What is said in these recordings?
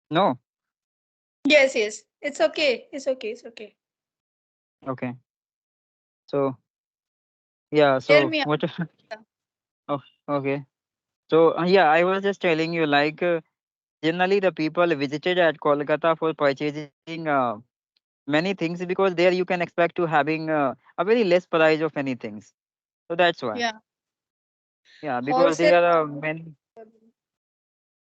No. Yes, yes. It's okay. It's okay. It's okay. Okay. So yeah. Tell So me. what? Amrita. Oh, okay. So yeah, I was just telling you like generally the people visited at Kolkata for purchasing many things because there you can expect to having a very less price of many things. So that's why. Yeah. Yeah, because Wholesale. there are many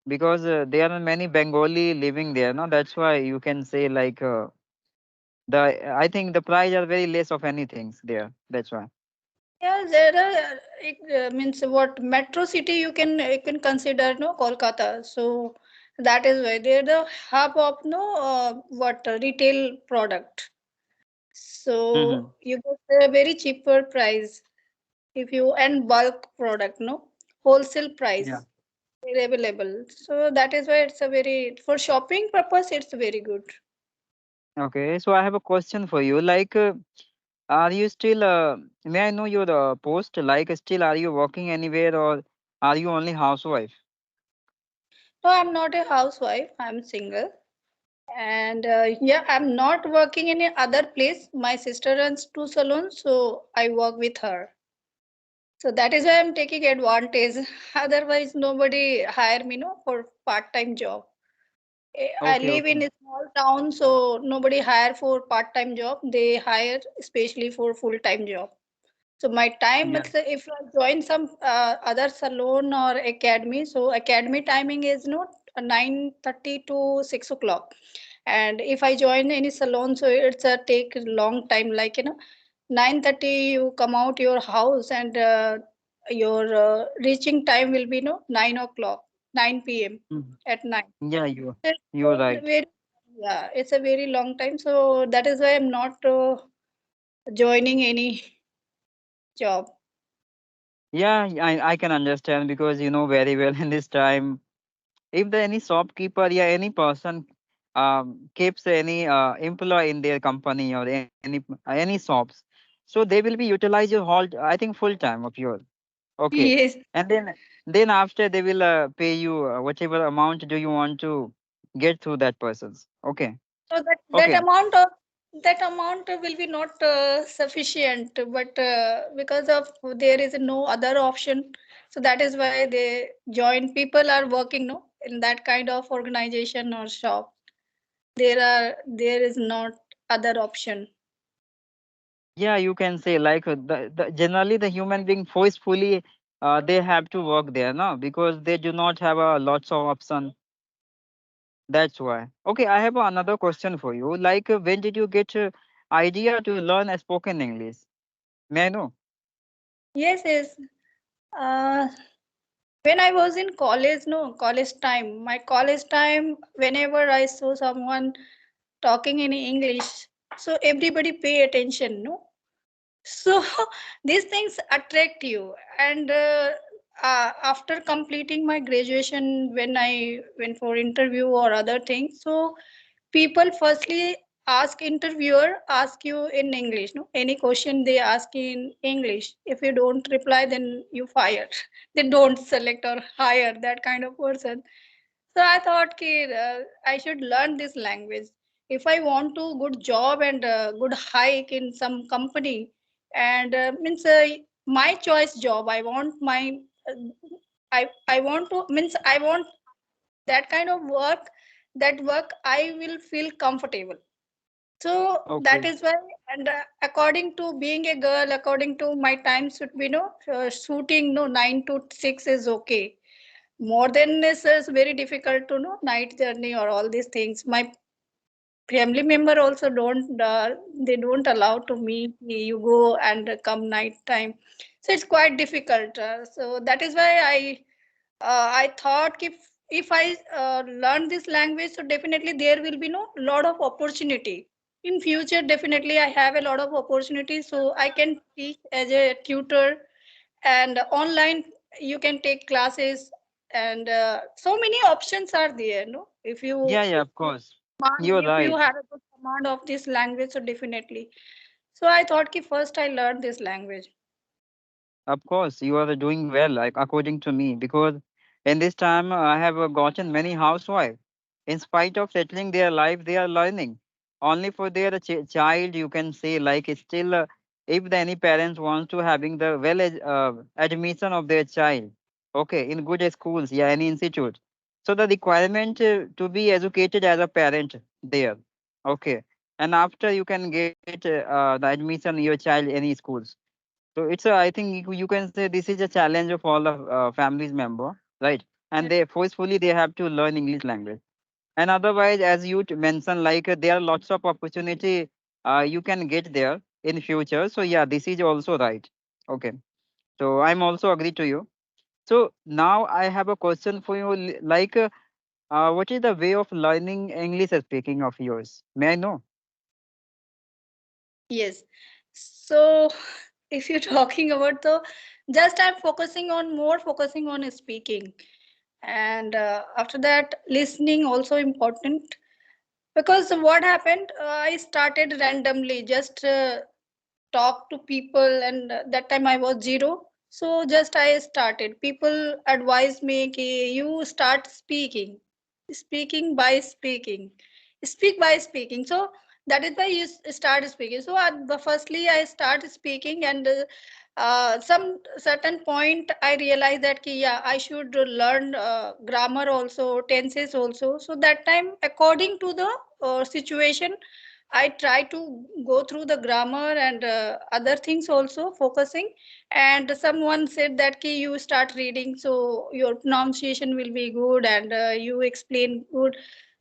there are many Bengali living there. No, that's why you can say like the I think the price are very less of anything there. That's why. Yeah, there are it means what metro city you can consider no Kolkata. So that is why they're the hub of no what retail product. Mm-hmm. So you get a very cheaper price if you and bulk product no wholesale Yeah. price available. So that is why it's a very for shopping purpose it's very good. Okay. So I have a question for you. Like, are you still? May I know your post? Like, still, are you working anywhere or are you only housewife? No, I'm not a housewife. I'm single. And yeah, I'm not working in any other place. My sister runs two salons, so I work with her. So that is why I'm taking advantage. Otherwise, nobody hire me no for part-time job. I Okay. live Okay. in a small town, so nobody hire for part-time job. They hire especially for full-time job. So my time, Yeah. if I join some other salon or academy, so academy timing is not 9:30 to 6 o'clock, and if I join any salon, so it's a take long time, like 9:30 you come out your house, and your reaching time will be 9 o'clock, 9 p.m. Mhm. at night. Yeah. You. It's You're right. very, yeah, it's a very long time. So that is why I'm not joining any job. Yeah. I can understand because you know very well in this time if the any shopkeeper yeah any person keeps any employee in their company or any shops so they will be utilize your whole I think full time of your okay Yes. and then after they will pay you whatever amount do you want to get through that person's okay So that okay amount will be not sufficient, but because of there is no other option, so that is why they join. People are working no in that kind of organization or shop. There is not other option. yeah you can say like the generally the human being forcefully they have to work there no because they do not have a lots of option. That's why. Okay, I have another question for you. Like, when did you get idea to learn a spoken English? May I know? Yes, yes. Uh, when I was in college, no college time, my college time, whenever I saw someone talking in English, so everybody pay attention, no. So these things attract you, and after completing my graduation, when I went for interview or other things, so people firstly ask you in English. No, any question they ask in English. If you don't reply, then you fire. They don't select or hire that kind of person. So I thought ki, I should learn this language. If I want to good job and good hike in some company, and means my choice job, I want my I want to means I want that kind of work. That work I will feel comfortable. So that Okay. is why, and according to being a girl, according to my time should be no shooting no 9 to 6 is okay. More than this is very difficult to know night journey or all these things. My family member also don't they don't allow to me you go and come night time, so it's quite difficult. So that is why I thought if I learn this language, so definitely there will be no lot of opportunity in future. Definitely I have a lot of opportunity, so I can teach as a tutor, and online you can take classes, and so many options are there, no, if you Yeah, yeah, of course. command, You're if you right. have a good command of this language, so definitely. So I thought ki first I learned this language. Of course, you are doing well, like according to me, because in this time I have gotten many housewives. In spite of settling their life, they are learning. Only for their child, you can say, like still, if the any parents wants to having the admission of their child, okay, in good schools, yeah, any institute. So the requirement to be educated as a parent there, okay, and after you can get the admission your child any schools. So it's a, I think you can say this is a challenge of all the families member, right? And they forcefully they have to learn English language. And otherwise, as you mentioned, like there are lots of opportunity you can get there in future. So yeah, this is also right. Okay. So I'm also agree to you. So now I have a question for you. Like, what is the way of learning English speaking of yours? May I know? Yes. So if you're talking about the, just I'm focusing on more focusing on speaking, and after that listening also important. Because what happened, I started randomly, just talk to people, and that time I was zero. So just I started, people advised me ki you start speaking by speaking, speak by speaking. So that is why you start speaking. So firstly I start speaking, and some certain point I realized that ki, yeah, I should learn grammar also, tenses also. So that time according to the situation, I try to go through the grammar and other things also focusing. And someone said that ki you start reading, so your pronunciation will be good, and you explain good.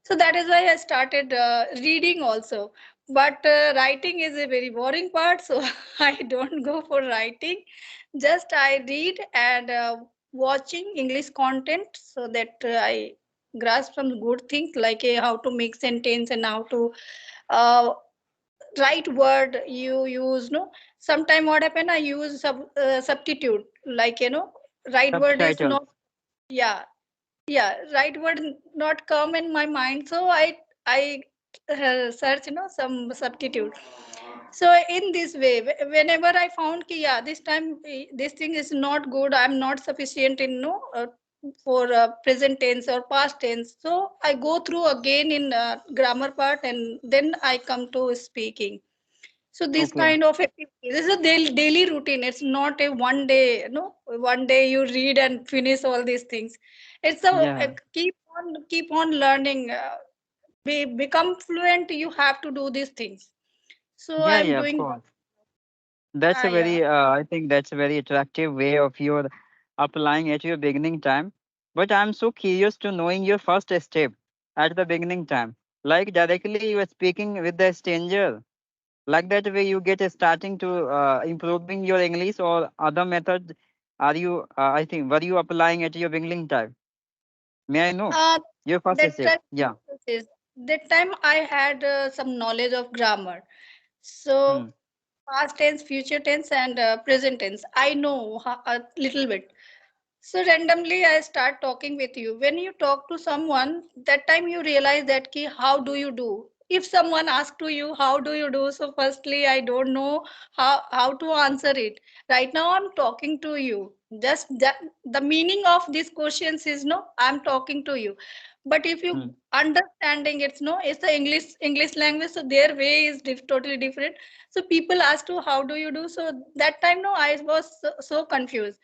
So that is why I started reading also. But writing is a very boring part, so I don't go for writing. Just I read and watching English content, so that I grasp some good things like how to make sentence and how to uh, right word you use. No, sometime what happen, I use substitute, like right word is Subtitles. not, yeah, yeah, right word not come in my mind, so I search some substitute. So in this way, whenever I found ki, yeah, this time this thing is not good, I'm not sufficient in for present tense or past tense, so I go through again in grammar part, and then I come to speaking. So this Okay. kind of activity, this is a daily routine. It's not a one day, no, one day you read and finish all these things. It's a Yeah. keep on learning. Become fluent. You have to do these things. So Yeah, I'm yeah, of doing. course. That's a Yeah. very, I think that's a very attractive way of your applying at your beginning time. But I'm so curious to knowing your first step at the beginning time. Like directly you are speaking with the stranger. Like that way you get a starting to improving your English or other methods. Are you, I think, were you applying at your beginning time? May I know Uh, your first that step? time, Yeah. is that time I had some knowledge of grammar. So Hmm. past tense, future tense, and present tense. I know a little bit. So randomly I start talking with you. When you talk to someone, that time you realize that ki how do you do? If someone asks to you how do you do, so firstly I don't know how to answer it. Right now I'm talking to you. Just that, the meaning of these questions is no, I'm talking to you. But if you Hmm. understanding, it's no, it's the English language, so their way is totally different. So people ask to how do you do, so that time no, I was so confused.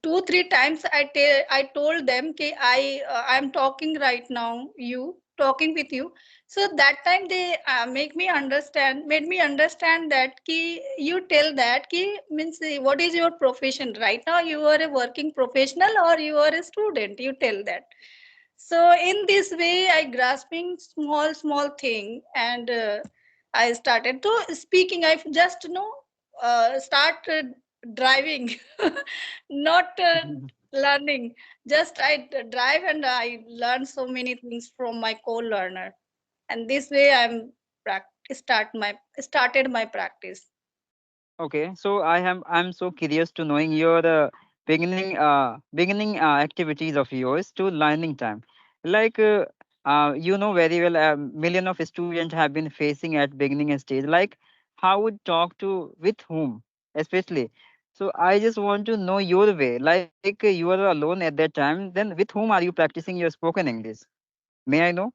2 3 times I told them कि I'm talking right now, you talking with you. So that time they made me understand that कि you tell that कि means what is your profession right now, you are a working professional or you are a student, you tell that. So in this way I grasping small thing, and I started to speaking. I just start driving, not learning. Just I drive, and I learn so many things from my co-learner, and this way started my practice. Okay, so I'm so curious to knowing your beginning activities of yours to learning time. Like you know very well, million of students have been facing at beginning stage. Like how would talk to with whom, especially. So I just want to know your way. Like you are alone at that time. Then with whom are you practicing your spoken English? May I know?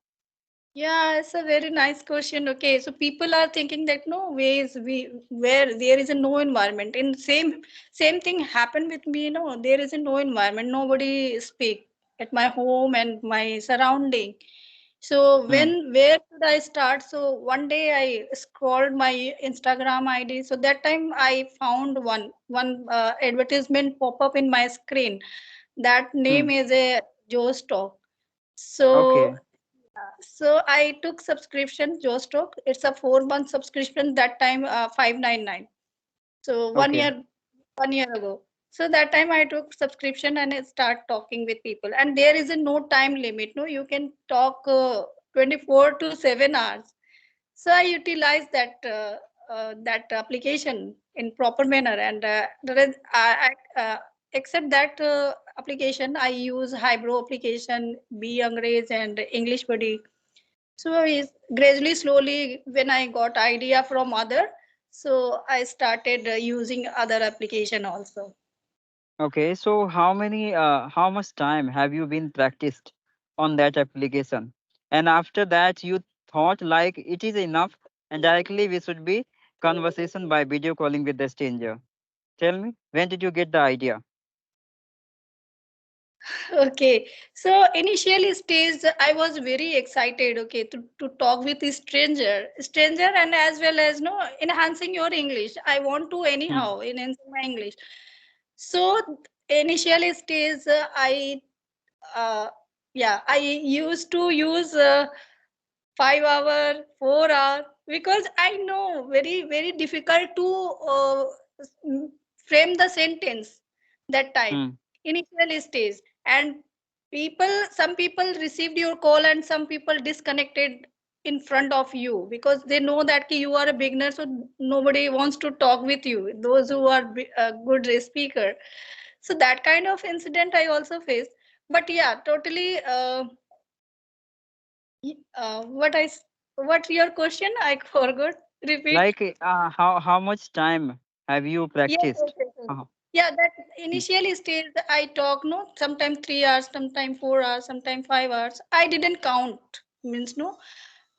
Yeah, it's a very nice question. Okay, so people are thinking that no ways we where there is a no environment. In same thing happened with me. No, there is a no environment. Nobody speak at my home and my surrounding. So Hmm. where should I start? So one day I scrolled my Instagram ID. So that time I found one advertisement pop up in my screen. That Hmm. name is a Joe Stock. So Okay. so I took subscription Joestalk. It's a 4 month subscription. That time 599. So Okay. 1 year ago. So that time I took subscription and I start talking with people. And there is a no time limit. No, you can talk 24 to 7 hours. So I utilize that application in proper manner, and except that application, I use Hybro application, Be Angrez, and English Buddy. So is gradually, slowly, when I got idea from other, so I started using other application also. Okay. So how much time have you been practiced on that application? And after that, you thought like it is enough, and directly we should be conversation by video calling with the stranger. Tell me, when did you get the idea? Okay, so initially stage I was very excited. Okay, to talk with a stranger, and as well as no enhancing your English. I want to Hmm. anyhow enhancing my English. So initially stage uh, yeah, I used to use 5 hour, 4 hour, because I know very difficult to frame the sentence that time Hmm. initial stage. And some people received your call and some people disconnected in front of you because they know that ki you are a beginner, so nobody wants to talk with you, those who are good speaker. So that kind of incident I also faced. But yeah, totally what what your question? I forgot. Repeat. Like how much time have you Yes, yes, practiced? yes, yes. Uh, Yeah, that hmm. initially stage I talk no, sometimes 3 hours, sometimes 4 hours, sometimes 5 hours. I didn't count. Means no,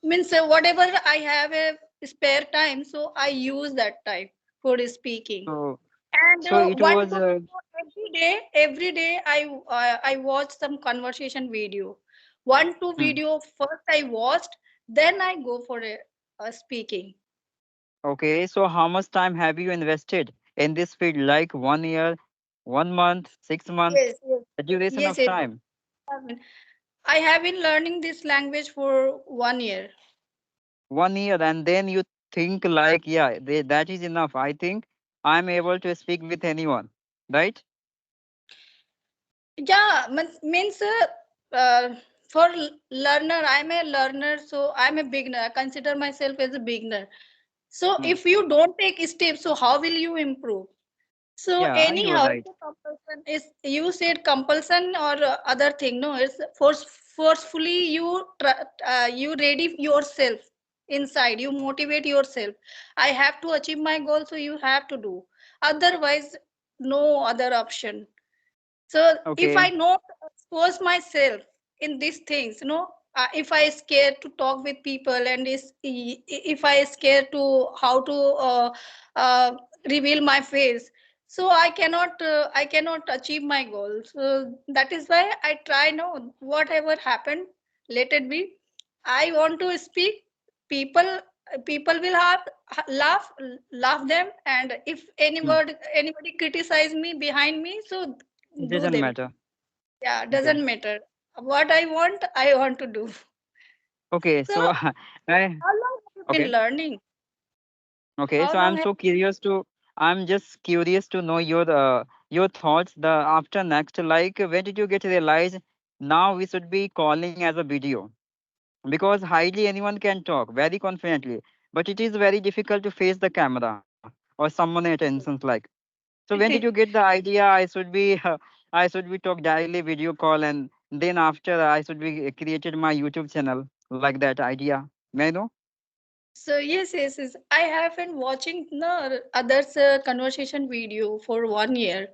means whatever I have a spare time, so I use that time for speaking. So And so it one was to every day I watch some conversation video. One two hmm. video first I watched, then I go for a speaking. Okay. So how much time have you invested in this field? Like 1 year, 1 month, 6 months, Yes, yes, the duration yes, of yes. time. I have been learning this language for 1 year. 1 year, and then you think like, yeah, that is enough. I think I'm able to speak with anyone, right? Yeah, means for learner, I'm a learner, so I'm a beginner. I consider myself as a beginner. So Hmm. if you don't take steps, so how will you improve? So Yeah, you are anyhow, right. it's a compulsion. Is you said compulsion or other thing? No, it's forcefully you ready yourself inside. You motivate yourself. I have to achieve my goal, so you have to do. Otherwise, no other option. So if I Okay. not expose myself in these things, if I scared to talk with people, and if I scared to how to uh, reveal my face, so I cannot achieve my goals. So that is why I try. No, whatever happened, let it be. I want to speak. People people will have laugh laugh them, and if Hmm. anybody criticize me behind me, so It do doesn't them. matter. Yeah, Okay. doesn't matter. What I want to do. Okay. So So I how long have you been okay. learning? Okay. How So long have I'm just curious to know your thoughts. The after next, like when did you get to realize now we should be calling as a video? Because hardly anyone can talk very confidently, but it is very difficult to face the camera or someone attentions like. So when did you get the idea I should be I should be talk directly video call, and then after I should be created my YouTube channel like that idea? May I know? so yes. I have been watching no others conversation video for 1 year.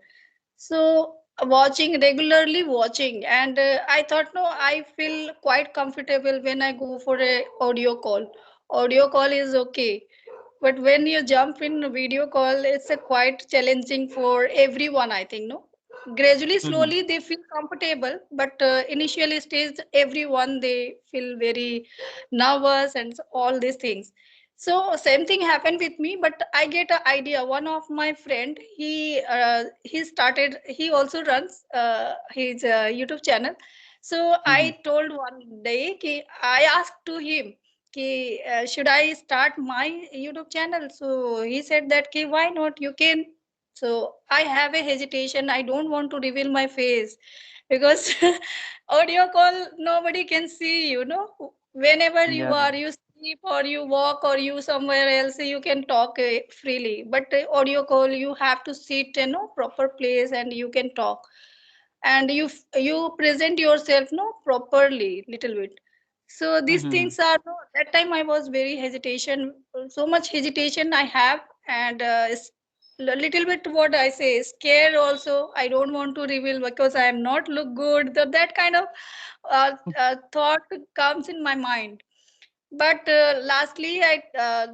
So watching, regularly watching, and I thought, no, I feel quite comfortable when I go for a audio call is okay, but when you jump in a video call, it's a quite challenging for everyone, I think, no. Gradually, Mhm. slowly, they feel comfortable, but initially stage, everyone they feel very nervous and all these things. So same thing happened with me, but I get an idea. One of my friend, he started. He also runs his YouTube channel. So Mhm. I told one day, I asked to him, should I start my YouTube channel? So he said that, why not? You can. So I have a hesitation. I don't want to reveal my face because audio call nobody can see, whenever you Yeah. are, you sleep or you walk or you somewhere else, you can talk freely, but audio call you have to sit in a proper place and you can talk, and you present yourself no properly little bit. So these Mhm. things are, no, that time I was very hesitation, so much hesitation I have, and little bit what I say, scared also. I don't want to reveal because I am not look good, that kind of thought comes in my mind. But lastly, uh,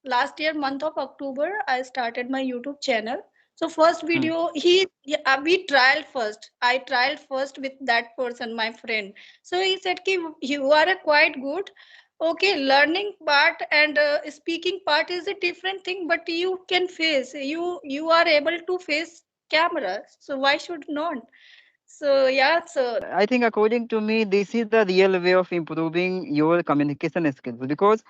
last year month of October, I started my YouTube channel. So first Mm. video, we trialed first. I trialed first with that person, my friend. So he said, "Ki you are a quite good. Okay, learning part and speaking part is a different thing, but you can face. You are able to face camera. So why should not?" So yeah, so I think according to me, this is the real way of improving your communication skills because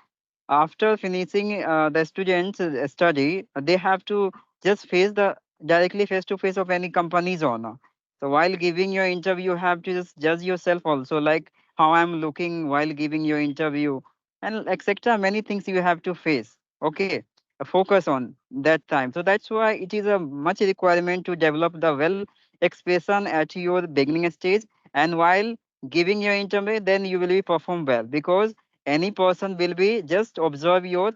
after finishing the students study, they have to just face the directly face to face of any company's owner. So while giving your interview, you have to just judge yourself also, like how I'm looking while giving your interview, and etc. Many things you have to face. Okay, focus on that time. So that's why it is a much requirement to develop the well expression at your beginning stage, and while giving your interview, then you will be perform well because any person will be just observe your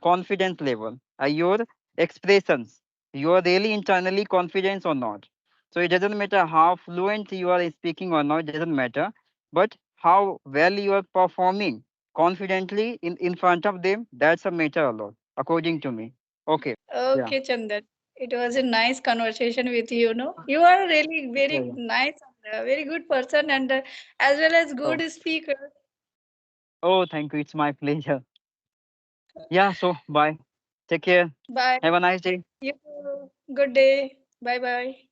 confidence level, your expressions, you are really internally confident or not. So it doesn't matter how fluent you are speaking or not, doesn't matter, but how well you are performing confidently in front of them, that's a matter a lot according to me. Okay. Yeah. okay, Chandan. It was a nice conversation with you. No, you are really Yeah, very yeah. nice and very good person, and as well as Oh, good speaker. oh, thank you, it's my pleasure. Yeah, so bye, take care, Bye. have a nice day. You too. Good day. Bye bye.